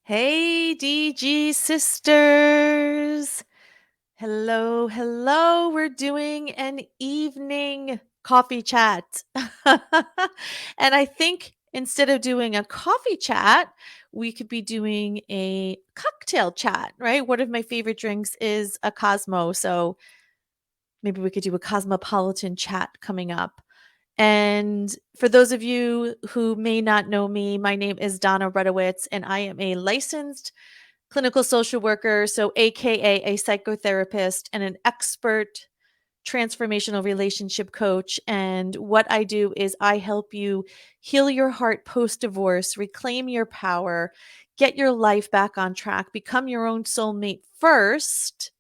Hey, DG sisters. Hello, hello. We're doing an evening coffee chat. And I think instead of doing a coffee chat, we could be doing a cocktail chat, right? One of my favorite drinks is a Cosmo. So maybe we could do a cosmopolitan chat coming up. And for those of you who may not know me, my name is Donna Redowitz, and I am a licensed clinical social worker, so AKA a psychotherapist and an expert transformational relationship coach. And what I do is I help you heal your heart post divorce, reclaim your power, get your life back on track, become your own soulmate first,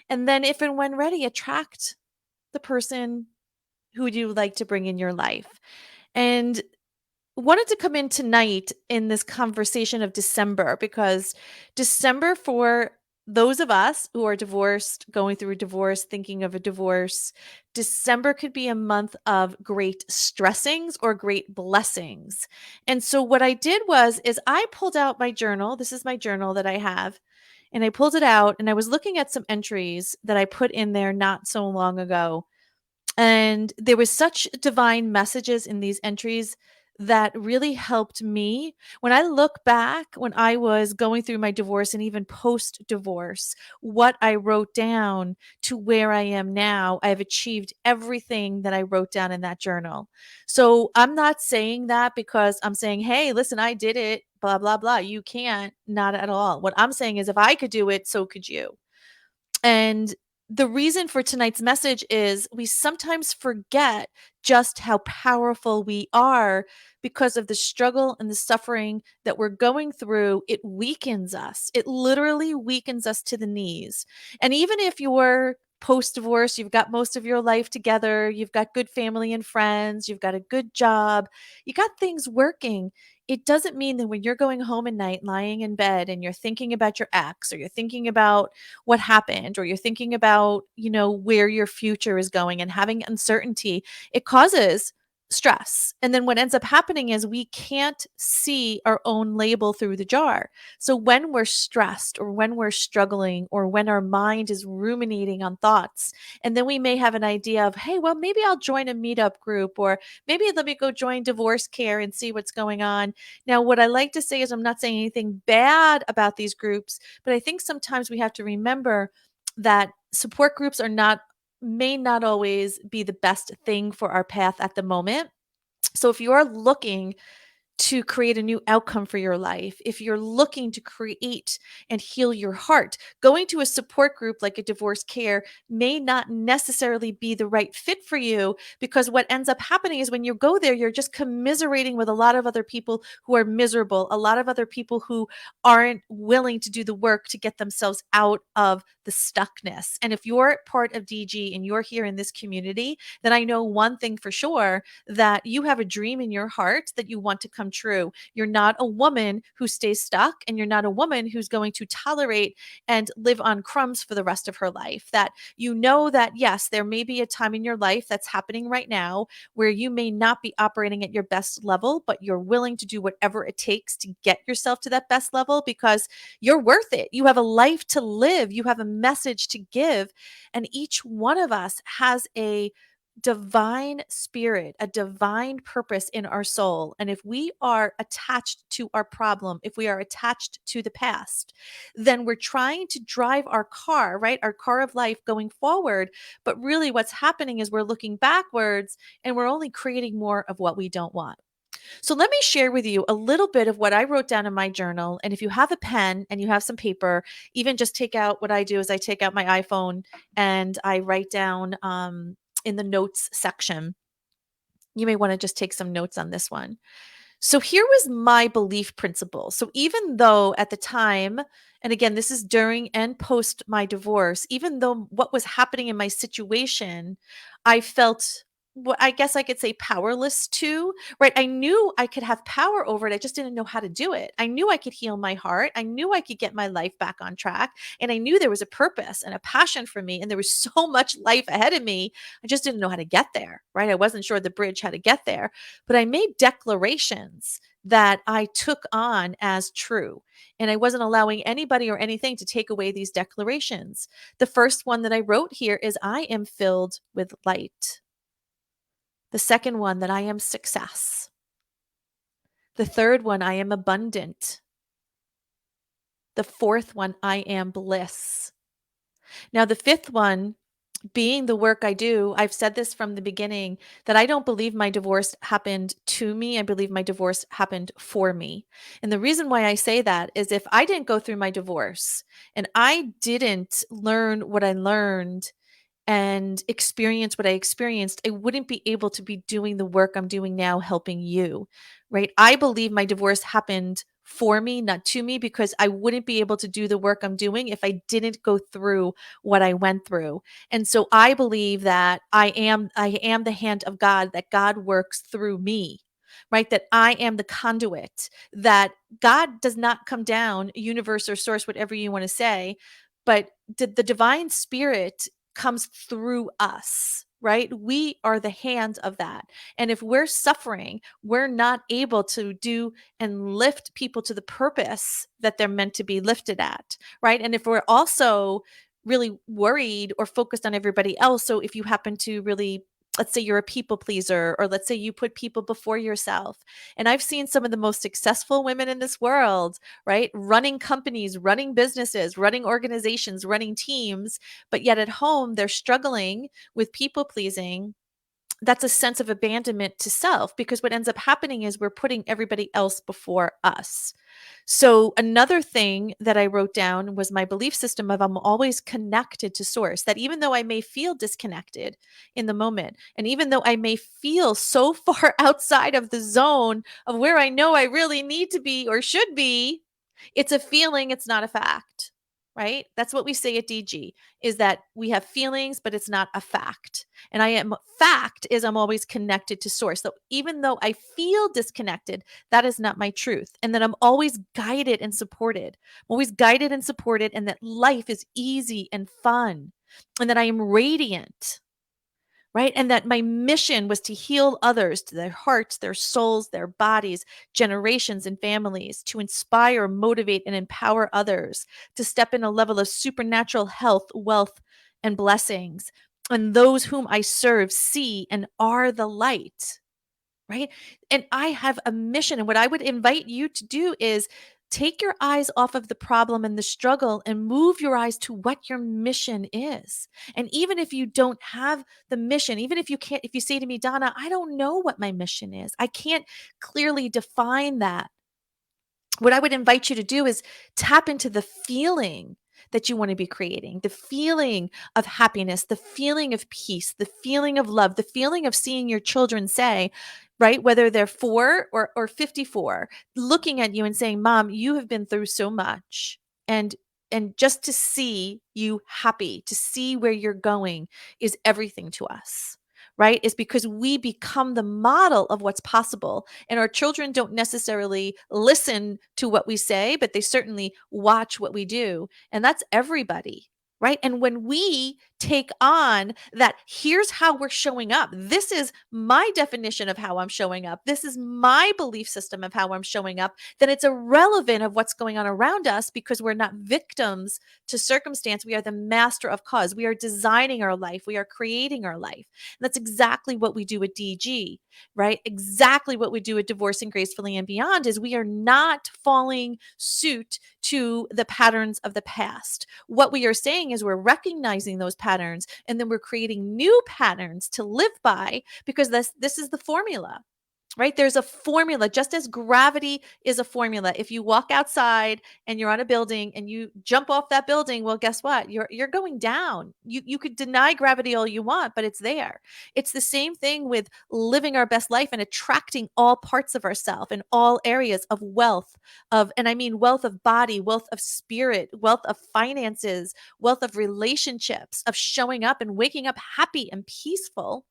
and then, if and when ready, attract the person who would you like to bring in your life. And wanted to come in tonight in this conversation of December because December, for those of us who are divorced, going through a divorce, thinking of a divorce, December could be a month of great stressings or great blessings. And so what I did is I pulled out my journal. This is my journal that I have. And I pulled it out and I was looking at some entries that I put in there not so long ago, and there was such divine messages in these entries that really helped me. When I look back, when I was going through my divorce and even post divorce, what I wrote down to where I am now, I've achieved everything that I wrote down in that journal. So I'm not saying that because I'm saying, hey, listen, I did it, blah, blah, blah. You can't, not at all. What I'm saying is, if I could do it, so could you. And the reason for tonight's message is we sometimes forget just how powerful we are because of the struggle and the suffering that we're going through. It weakens us. It literally weakens us to the knees. And even if you're post divorce, you've got most of your life together, you've got good family and friends, you've got a good job, you got things working, it doesn't mean that when you're going home at night, lying in bed, and you're thinking about your ex, or you're thinking about what happened, or you're thinking about, where your future is going and having uncertainty, it causes stress. And then what ends up happening is we can't see our own label through the jar. So when we're stressed or when we're struggling or when our mind is ruminating on thoughts, and then we may have an idea of, hey, well, maybe I'll join a meetup group, or maybe let me go join divorce care and see what's going on. Now, what I like to say is I'm not saying anything bad about these groups, but I think sometimes we have to remember that support groups may not always be the best thing for our path at the moment. So if you're looking to create a new outcome for your life, if you're looking to create and heal your heart, going to a support group like a divorce care may not necessarily be the right fit for you, because what ends up happening is when you go there, you're just commiserating with a lot of other people who are miserable, a lot of other people who aren't willing to do the work to get themselves out of the stuckness. And if you're part of DG and you're here in this community, then I know one thing for sure, that you have a dream in your heart that you want to come true. You're not a woman who stays stuck, and you're not a woman who's going to tolerate and live on crumbs for the rest of her life. That you know that, yes, there may be a time in your life that's happening right now where you may not be operating at your best level, but you're willing to do whatever it takes to get yourself to that best level because you're worth it. You have a life to live, you have a message to give. And each one of us has a divine spirit, a divine purpose in our soul. And if we are attached to our problem, if we are attached to the past, then we're trying to drive our car, right? Our car of life going forward. But really, what's happening is we're looking backwards and we're only creating more of what we don't want. So let me share with you a little bit of what I wrote down in my journal. And if you have a pen and you have some paper, even just take out, what I do is I take out my iPhone and I write down in the notes section. You may want to just take some notes on this one. So here was my belief principle. So even though at the time, and again, this is during and post my divorce, even though what was happening in my situation, I felt what I guess I could say powerless to, right? I knew I could have power over it. I just didn't know how to do it. I knew I could heal my heart. I knew I could get my life back on track. And I knew there was a purpose and a passion for me. And there was so much life ahead of me. I just didn't know how to get there, right? I wasn't sure the bridge how to get there, but I made declarations that I took on as true. And I wasn't allowing anybody or anything to take away these declarations. The first one that I wrote here is I am filled with light. The second one, that I am success. The third one, I am abundant. The fourth one, I am bliss. Now, the fifth one, being the work I do, I've said this from the beginning that I don't believe my divorce happened to me. I believe my divorce happened for me. And the reason why I say that is if I didn't go through my divorce and I didn't learn what I learned and experience what I experienced, I wouldn't be able to be doing the work I'm doing now, helping you, right? I believe my divorce happened for me, not to me, because I wouldn't be able to do the work I'm doing if I didn't go through what I went through. And so I believe that I am the hand of God, that God works through me. Right, that I am the conduit, that God does not come down, universe or source, whatever you want to say, but the divine spirit comes through us, right? We are the hands of that. And if we're suffering, we're not able to do and lift people to the purpose that they're meant to be lifted at, right? And if we're also really worried or focused on everybody else, so if you happen to really, let's say you're a people pleaser, or let's say you put people before yourself. And I've seen some of the most successful women in this world, right? Running companies, running businesses, running organizations, running teams, but yet at home they're struggling with people pleasing. That's a sense of abandonment to self, because what ends up happening is we're putting everybody else before us. So another thing that I wrote down was my belief system of I'm always connected to source, that even though I may feel disconnected in the moment, and even though I may feel so far outside of the zone of where I know I really need to be or should be, it's a feeling, it's not a fact. Right? That's what we say at DG, is that we have feelings, but it's not a fact. And I am fact is I'm always connected to source. So even though I feel disconnected, that is not my truth. And that I'm always guided and supported. I'm always guided and supported, and that life is easy and fun, and that I am radiant, right? And that my mission was to heal others, to their hearts, their souls, their bodies, generations and families, to inspire, motivate, and empower others to step in a level of supernatural health, wealth, and blessings. And those whom I serve see and are the light, right? And I have a mission. And what I would invite you to do is take your eyes off of the problem and the struggle and move your eyes to what your mission is. And even if you don't have the mission, even if you can't, if you say to me, Donna, I don't know what my mission is, I can't clearly define that. What I would invite you to do is tap into the feeling that you want to be creating, the feeling of happiness, the feeling of peace, the feeling of love, the feeling of seeing your children say, right, whether they're 4 or 54, looking at you and saying, Mom, you have been through so much. And just to see you happy, to see where you're going is everything to us, right? Is because we become the model of what's possible. And our children don't necessarily listen to what we say, but they certainly watch what we do. And that's everybody, right? And when we take on that, here's how we're showing up. This is my definition of how I'm showing up. This is my belief system of how I'm showing up. Then it's irrelevant of what's going on around us, because we're not victims to circumstance. We are the master of cause. We are designing our life. We are creating our life. And that's exactly what we do at DG, right? Exactly what we do at Divorcing Gracefully and Beyond is we are not falling suit to the patterns of the past. What we are saying is we're recognizing those patterns, and then we're creating new patterns to live by, because this is the formula. Right? There's a formula, just as gravity is a formula. If you walk outside and you're on a building and you jump off that building, well, guess what? You're going down. You could deny gravity all you want, but it's there. It's the same thing with living our best life and attracting all parts of ourselves in all areas of wealth, and I mean wealth of body, wealth of spirit, wealth of finances, wealth of relationships, of showing up and waking up happy and peaceful.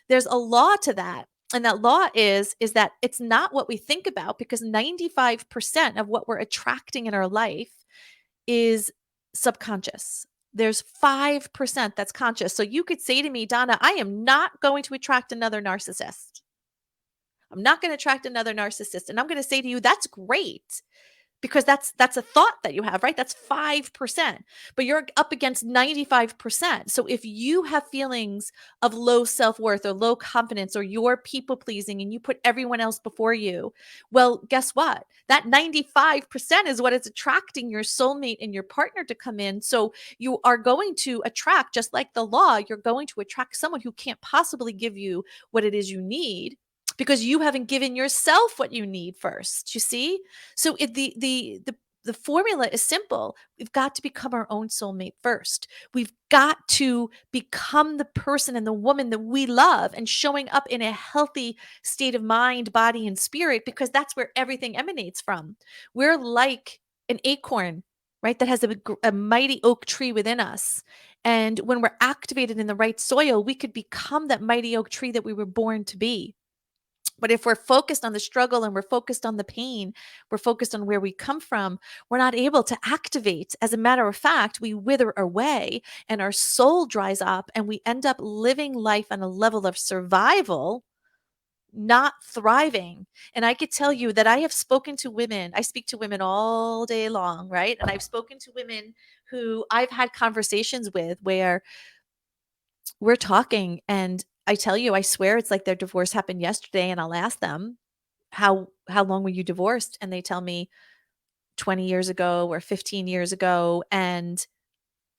There's a law to that. And that law is that it's not what we think about, because 95% of what we're attracting in our life is subconscious. There's 5% that's conscious. So you could say to me, Donna, I am not going to attract another narcissist. I'm not going to attract another narcissist. And I'm going to say to you, that's great, because that's a thought that you have, right? That's 5%, but you're up against 95%. So if you have feelings of low self-worth or low confidence, or you're people pleasing and you put everyone else before you, well, guess what? That 95% is what is attracting your soulmate and your partner to come in. So you are going to attract, just like the law, you're going to attract someone who can't possibly give you what it is you need, because you haven't given yourself what you need first. You see? So the formula is simple. We've got to become our own soulmate first. We've got to become the person and the woman that we love, and showing up in a healthy state of mind, body, and spirit, because that's where everything emanates from. We're like an acorn, right? That has a mighty oak tree within us. And when we're activated in the right soil, we could become that mighty oak tree that we were born to be. But if we're focused on the struggle and we're focused on the pain, we're focused on where we come from, we're not able to activate. As a matter of fact, we wither away and our soul dries up, and we end up living life on a level of survival, not thriving. And I could tell you that I have spoken to women. I speak to women all day long, right? And I've spoken to women who I've had conversations with where we're talking, and I tell you, I swear it's like their divorce happened yesterday, and I'll ask them, how long were you divorced? And they tell me 20 years ago or 15 years ago, and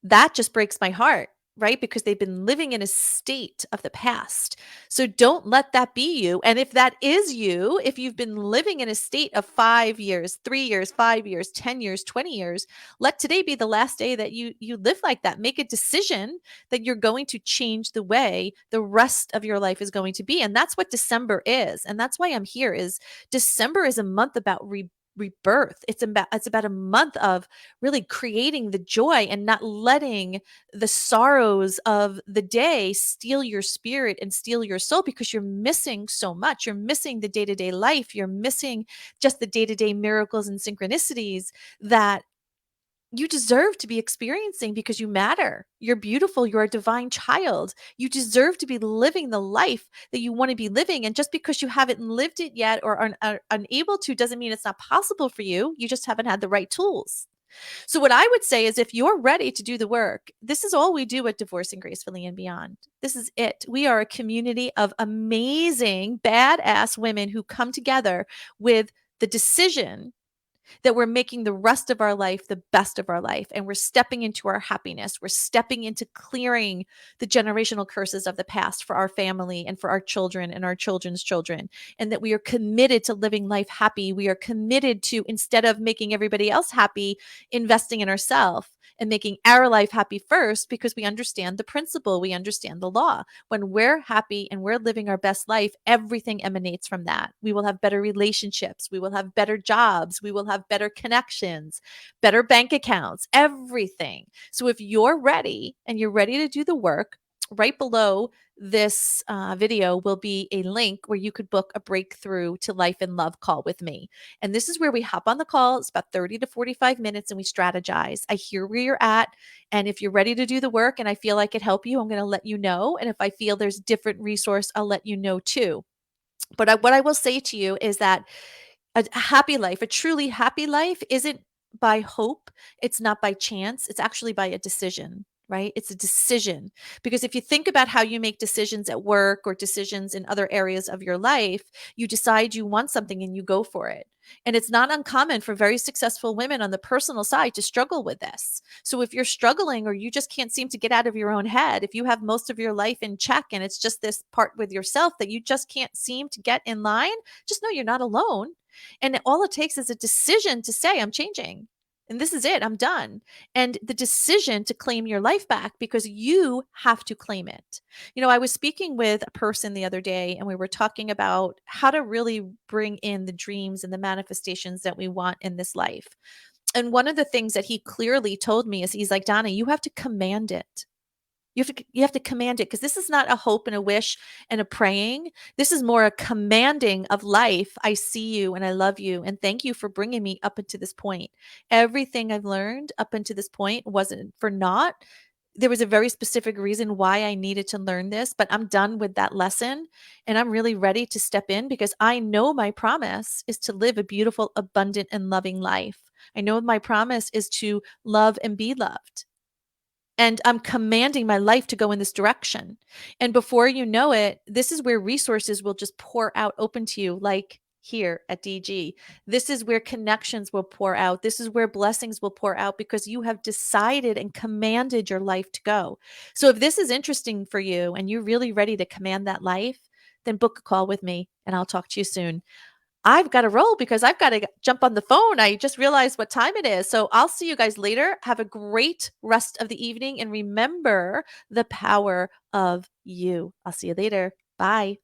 that just breaks my heart, right? Because they've been living in a state of the past. So don't let that be you. And if that is you, if you've been living in a state of 5 years, 3 years, 5 years, 10 years, 20 years, let today be the last day that you live like that. Make a decision that you're going to change the way the rest of your life is going to be. And that's what December is. And that's why I'm here. Is December is a month about rebirth. It's about a month of really creating the joy and not letting the sorrows of the day steal your spirit and steal your soul, because you're missing so much. You're missing the day-to-day life. You're missing just the day-to-day miracles and synchronicities that you deserve to be experiencing, because you matter. You're beautiful. You're a divine child. You deserve to be living the life that you want to be living. And just because you haven't lived it yet, or are unable to, doesn't mean it's not possible for you. You just haven't had the right tools. So, what I would say is, if you're ready to do the work, this is all we do at Divorcing Gracefully and Beyond. This is it. We are a community of amazing, badass women who come together with the decision that we're making the rest of our life the best of our life, and we're stepping into our happiness. We're stepping into clearing the generational curses of the past for our family and for our children and our children's children, and that we are committed to living life happy. We are committed to, instead of making everybody else happy, investing in ourselves and making our life happy first, because we understand the principle, we understand the law. When we're happy and we're living our best life, everything emanates from that. We will have better relationships, we will have better jobs, we will have better connections, better bank accounts, everything. So if you're ready and you're ready to do the work, right below this video will be a link where you could book a breakthrough to life and love call with me. And this is where we hop on the call. It's about 30 to 45 minutes and we strategize. I hear where you're at. And if you're ready to do the work and I feel I could help you, I'm going to let you know. And if I feel there's a different resource, I'll let you know too. But what I will say to you is that a happy life, a truly happy life, isn't by hope. It's not by chance. It's actually by a decision, right? It's a decision. Because if you think about how you make decisions at work or decisions in other areas of your life, you decide you want something and you go for it. And it's not uncommon for very successful women on the personal side to struggle with this. So if you're struggling or you just can't seem to get out of your own head, if you have most of your life in check and it's just this part with yourself that you just can't seem to get in line, just know you're not alone. And all it takes is a decision to say, I'm changing. And this is it. I'm done. And the decision to claim your life back, because you have to claim it. You know, I was speaking with a person the other day and we were talking about how to really bring in the dreams and the manifestations that we want in this life. And one of the things that he clearly told me is, he's like, Donna, you have to command it. You have to command it, because this is not a hope and a wish and a praying. This is more a commanding of life. I see you and I love you and thank you for bringing me up into this point. Everything I've learned up until this point wasn't for naught. there was a very specific reason why I needed to learn this, but I'm done with that lesson and I'm really ready to step in because I know my promise is to live a beautiful, abundant, and loving life. I know my promise is to love and be loved. And I'm commanding my life to go in this direction. And before you know it, this is where resources will just pour out open to you, like here at DG. This is where connections will pour out. This is where blessings will pour out because you have decided and commanded your life to go. So if this is interesting for you and you're really ready to command that life, then book a call with me and I'll talk to you soon. I've got to roll because I've got to jump on the phone. I just realized what time it is. So I'll see you guys later. Have a great rest of the evening and remember the power of you. I'll see you later. Bye.